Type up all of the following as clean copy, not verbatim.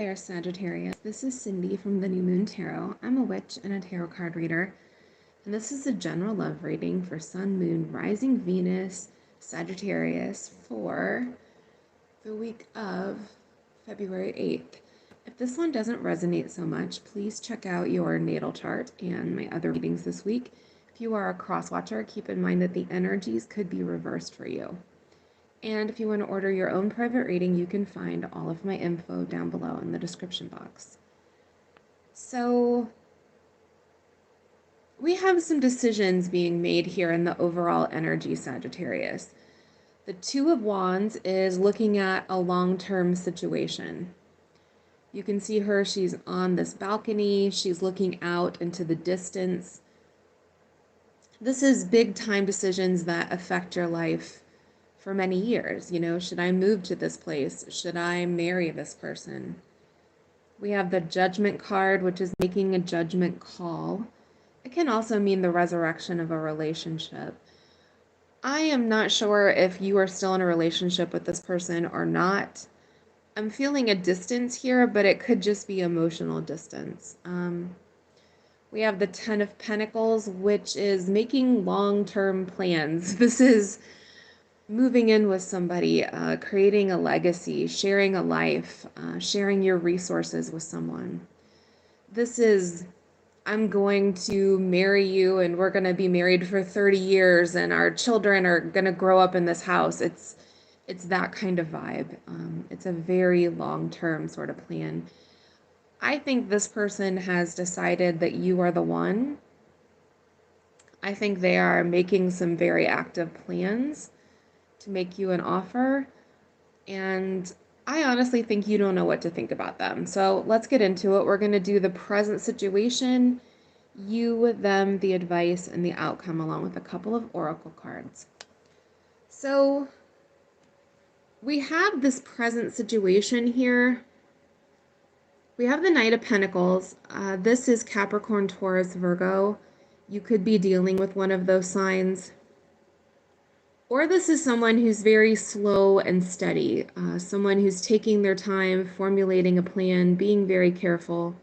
There, Sagittarius. This is Cindy from the New Moon Tarot. I'm a witch and a tarot card reader, and this is a general love reading for Sun, Moon, Rising Venus, Sagittarius for the week of February 8th. If this one doesn't resonate so much, please check out your natal chart and my other readings this week. If you are a cross watcher, keep in mind that the energies could be reversed for you. And if you want to order your own private reading, you can find all of my info down below in the description box. So we have some decisions being made here in the overall energy, Sagittarius. The Two of Wands is looking at a long-term situation. You can see her, she's on this balcony, she's looking out into the distance. This is big time decisions that affect your life for many years. You know, should I move to this place? Should I marry this person? We have the Judgment card, which is making a judgment call. It can also mean the resurrection of a relationship. I am not sure if you are still in a relationship with this person or not. I'm feeling a distance here, but it could just be emotional distance. We have the Ten of Pentacles, which is making long-term plans. This is moving in with somebody, creating a legacy, sharing a life, sharing your resources with someone. This is, I'm going to marry you and we're going to be married for 30 years and our children are going to grow up in this house. It's that kind of vibe. It's a very long-term sort of plan. I think this person has decided that you are the one. I think they are making some very active plans to make you an offer, and I honestly think you don't know what to think about them. So let's get into it. We're going to do the present situation, you, them, the advice, and the outcome, along with a couple of oracle cards. So we have this present situation here. We have the Knight of Pentacles. This is Capricorn, Taurus, Virgo. You could be dealing with one of those signs. Or this is someone who's very slow and steady, someone who's taking their time, formulating a plan, being very careful.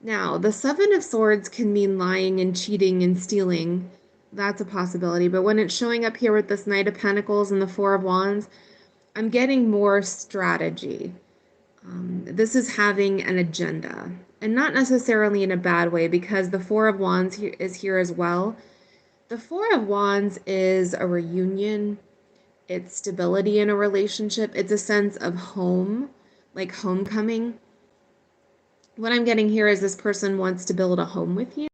Now, the Seven of Swords can mean lying and cheating and stealing. That's a possibility. But when it's showing up here with this Knight of Pentacles and the Four of Wands, I'm getting more strategy. This is having an agenda, and not necessarily in a bad way, because the Four of Wands is here as well. The Four of Wands is a reunion. It's stability in a relationship. It's a sense of home, like homecoming. What I'm getting here is this person wants to build a home with you.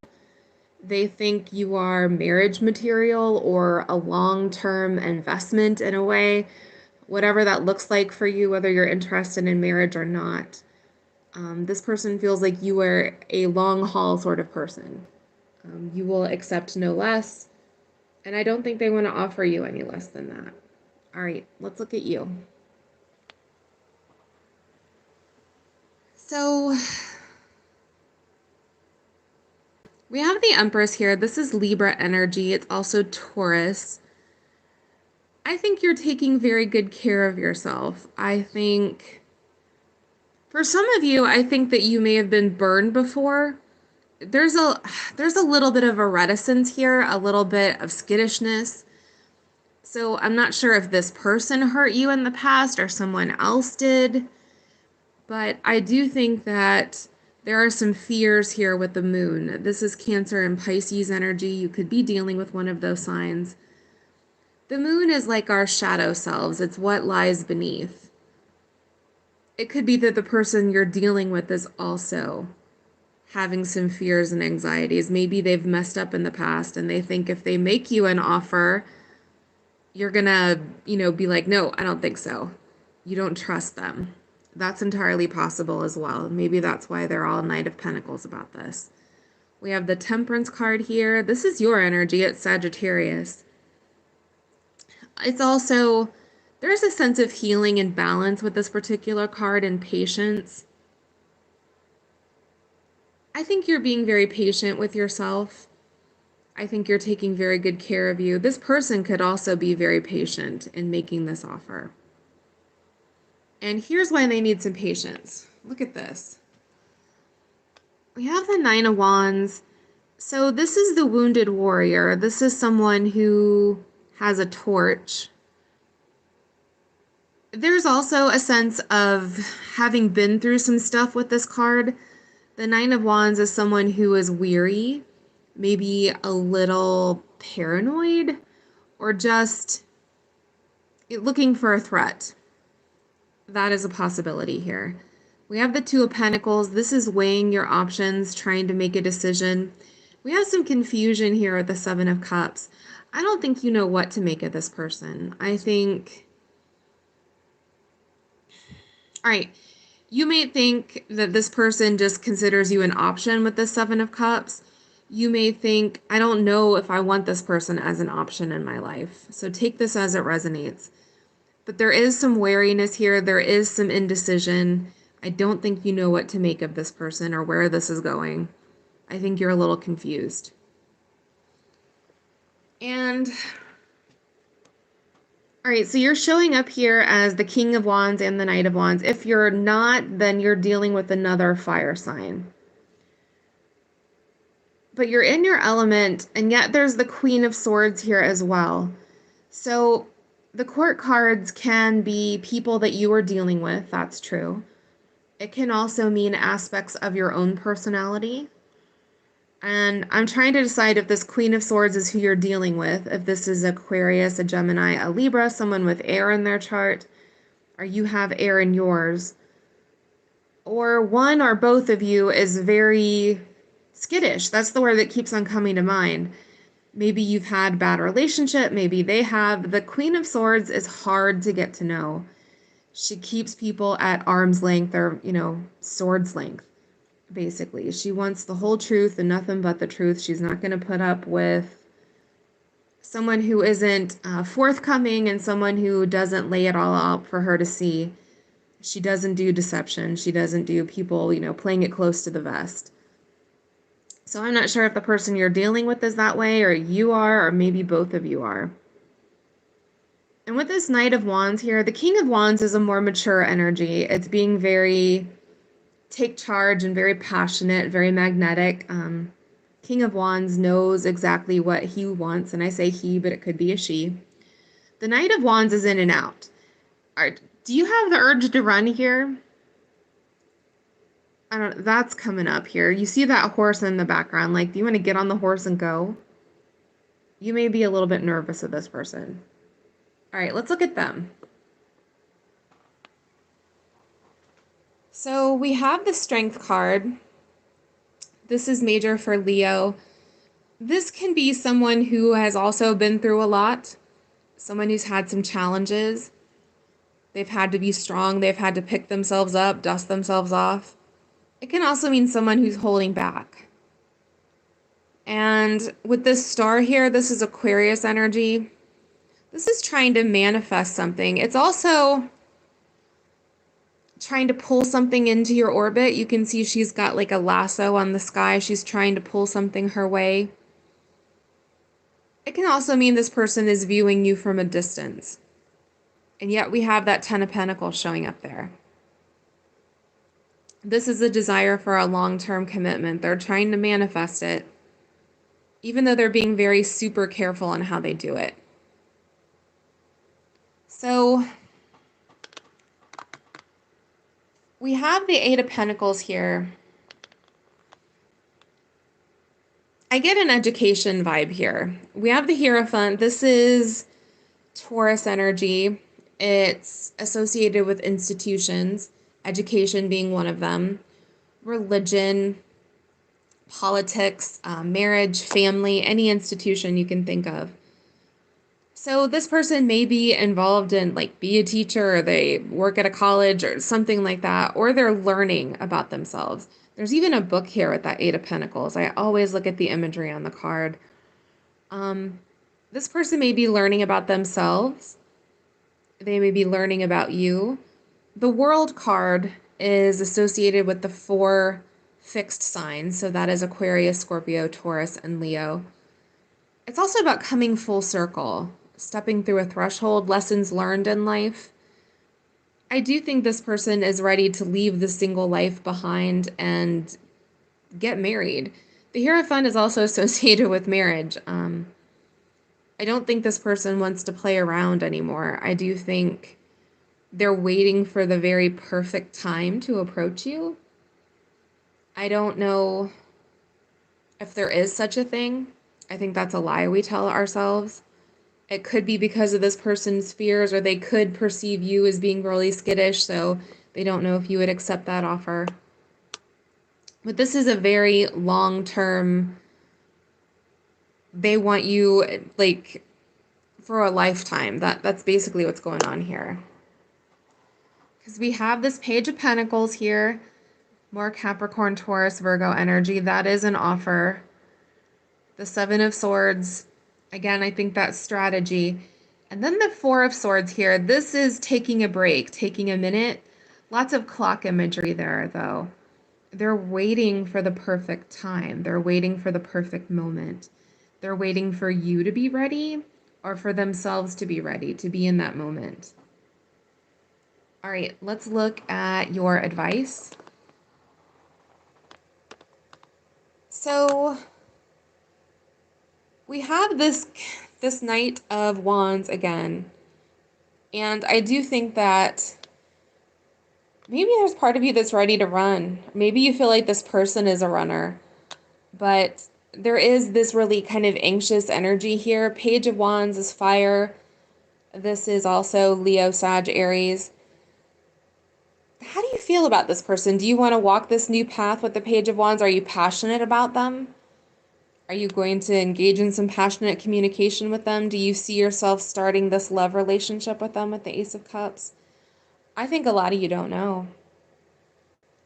They think you are marriage material or a long-term investment in a way, whatever that looks like for you, whether you're interested in marriage or not. This person feels like you are a long-haul sort of person. You will accept no less, and I don't think they want to offer you any less than that. All right, let's look at you. So we have the Empress here. This is Libra energy. It's also Taurus. I think you're taking very good care of yourself. I think for some of you, I think that you may have been burned before. There's a little bit of a reticence here, a little bit of skittishness. So I'm not sure if this person hurt you in the past or someone else did, but I do think that there are some fears here with the moon. This is Cancer and Pisces energy. You could be dealing with one of those signs. The moon is like our shadow selves. It's what lies beneath. It could be that the person you're dealing with is also having some fears and anxieties. Maybe they've messed up in the past and they think if they make you an offer, you're gonna, be like, no, I don't think so. You don't trust them. That's entirely possible as well. Maybe that's why they're all Knight of Pentacles about this. We have the Temperance card here. This is your energy. It's Sagittarius. It's also, there's a sense of healing and balance with this particular card and patience. I think you're being very patient with yourself. I think you're taking very good care of you. This person could also be very patient in making this offer. And here's why they need some patience. Look at this. We have the Nine of Wands. So this is the wounded warrior. This is someone who has a torch. There's also a sense of having been through some stuff with this card. The Nine of Wands is someone who is weary, maybe a little paranoid, or just looking for a threat. That is a possibility here. We have the Two of Pentacles. This is weighing your options, trying to make a decision. We have some confusion here with the Seven of Cups. I don't think you know what to make of this person. I think, all right, you may think that this person just considers you an option with the Seven of Cups. You may think, I don't know if I want this person as an option in my life. So take this as it resonates. But there is some wariness here. There is some indecision. I don't think you know what to make of this person or where this is going. I think you're a little confused. And, all right, so you're showing up here as the King of Wands and the Knight of Wands. If you're not, then you're dealing with another fire sign. But you're in your element, and yet there's the Queen of Swords here as well. So the court cards can be people that you are dealing with. That's true. It can also mean aspects of your own personality. And I'm trying to decide if this Queen of Swords is who you're dealing with, if this is Aquarius, a Gemini, a Libra, someone with air in their chart, or you have air in yours. Or one or both of you is very skittish. That's the word that keeps on coming to mind. Maybe you've had bad relationship, maybe they have. The Queen of Swords is hard to get to know. She keeps people at arm's length or, sword's length, basically. She wants the whole truth and nothing but the truth. She's not going to put up with someone who isn't forthcoming and someone who doesn't lay it all out for her to see. She doesn't do deception. She doesn't do people, playing it close to the vest. So I'm not sure if the person you're dealing with is that way, or you are, or maybe both of you are. And with this Knight of Wands here, the King of Wands is a more mature energy. It's being very take charge and very passionate, very magnetic. King of Wands knows exactly what he wants, and I say he, but it could be a she. The Knight of Wands is in and out. All right, do you have the urge to run here? I don't. That's coming up here. You see that horse in the background. Like, do you want to get on the horse and go? You may be a little bit nervous of this person. All right, let's look at them. So we have the Strength card. This is major for Leo. This can be someone who has also been through a lot, someone who's had some challenges. They've had to be strong. They've had to pick themselves up, dust themselves off. It can also mean someone who's holding back. And with this star here, this is Aquarius energy. This is trying to manifest something. It's also trying to pull something into your orbit. You can see she's got like a lasso on the sky. She's trying to pull something her way. It can also mean this person is viewing you from a distance. And yet we have that Ten of Pentacles showing up there. This is a desire for a long-term commitment. They're trying to manifest it, even though they're being very super careful on how they do it. So we have the Eight of Pentacles here. I get an education vibe here. We have the Hierophant. This is Taurus energy. It's associated with institutions, education being one of them, religion, politics, marriage, family, any institution you can think of. So this person may be involved in, like, be a teacher, or they work at a college or something like that, or they're learning about themselves. There's even a book here with that Eight of Pentacles. I always look at the imagery on the card. This person may be learning about themselves. They may be learning about you. The World card is associated with the 4 fixed signs. So that is Aquarius, Scorpio, Taurus, and Leo. It's also about coming full circle, stepping through a threshold, lessons learned in life. I do think this person is ready to leave the single life behind and get married. The Hierophant is also associated with marriage. I don't think this person wants to play around anymore. I do think they're waiting for the very perfect time to approach you. I don't know if there is such a thing. I think that's a lie we tell ourselves. It could be because of this person's fears, or they could perceive you as being really skittish, so they don't know if you would accept that offer. But this is a very long-term, they want you like for a lifetime. That's basically what's going on here. Because we have this Page of Pentacles here, more Capricorn, Taurus, Virgo energy. That is an offer. The Seven of Swords, again, I think that's strategy. And then the Four of Swords here. This is taking a break, taking a minute. Lots of clock imagery there, though. They're waiting for the perfect time. They're waiting for the perfect moment. They're waiting for you to be ready, or for themselves to be ready, to be in that moment. All right, let's look at your advice. So we have this Knight of Wands again. And I do think that maybe there's part of you that's ready to run. Maybe you feel like this person is a runner. But there is this really kind of anxious energy here. Page of Wands is fire. This is also Leo, Sag, Aries. How do you feel about this person? Do you want to walk this new path with the Page of Wands? Are you passionate about them? Are you going to engage in some passionate communication with them? Do you see yourself starting this love relationship with them with the Ace of Cups? I think a lot of you don't know.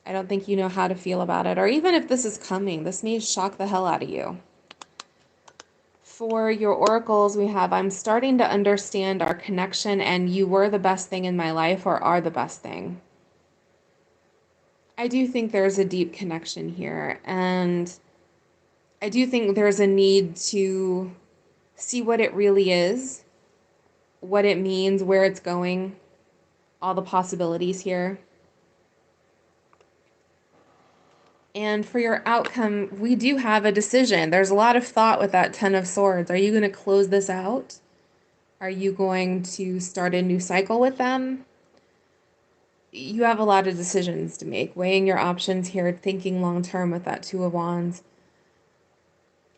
I don't think you know how to feel about it. Or even if this is coming, this may shock the hell out of you. For your oracles, we have, I'm starting to understand our connection, and you were the best thing in my life, or are the best thing. I do think there's a deep connection here, and I do think there's a need to see what it really is, what it means, where it's going, all the possibilities here. And for your outcome, we do have a decision. There's a lot of thought with that Ten of Swords. Are you going to close this out? Are you going to start a new cycle with them? You have a lot of decisions to make, weighing your options here, thinking long term with that Two of Wands.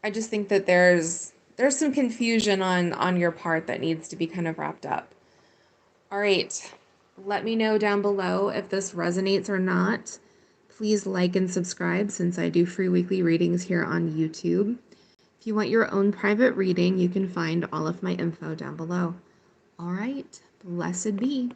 I just think that there's some confusion on your part that needs to be kind of wrapped up. All right, let me know down below if this resonates or not. Please like and subscribe, since I do free weekly readings here on YouTube. If you want your own private reading, you can find all of my info down below. All right, blessed be.